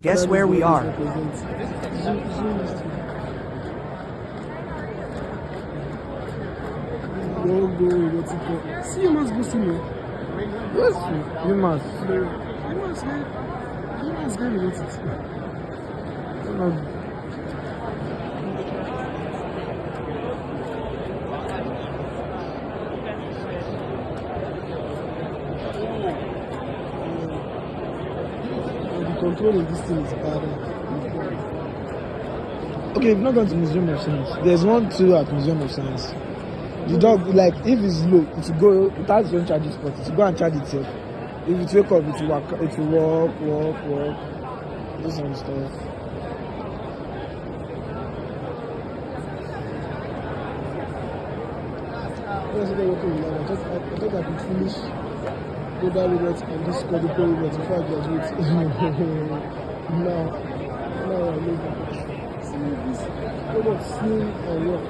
Guess where we are. See, you must go see me. Yes, you must. You must get it. The control in this thing is bad. Okay, you've not gone to Museum of Science. There's one too at Museum of Science. The dog, like, if it's low, it will go, it has its own charging spot. It will go and charge itself. If it wake up, it will walk. Do some stuff. I thought I could finish global robots and this cortical robots before I graduate. now I know that. See this robot sing and work.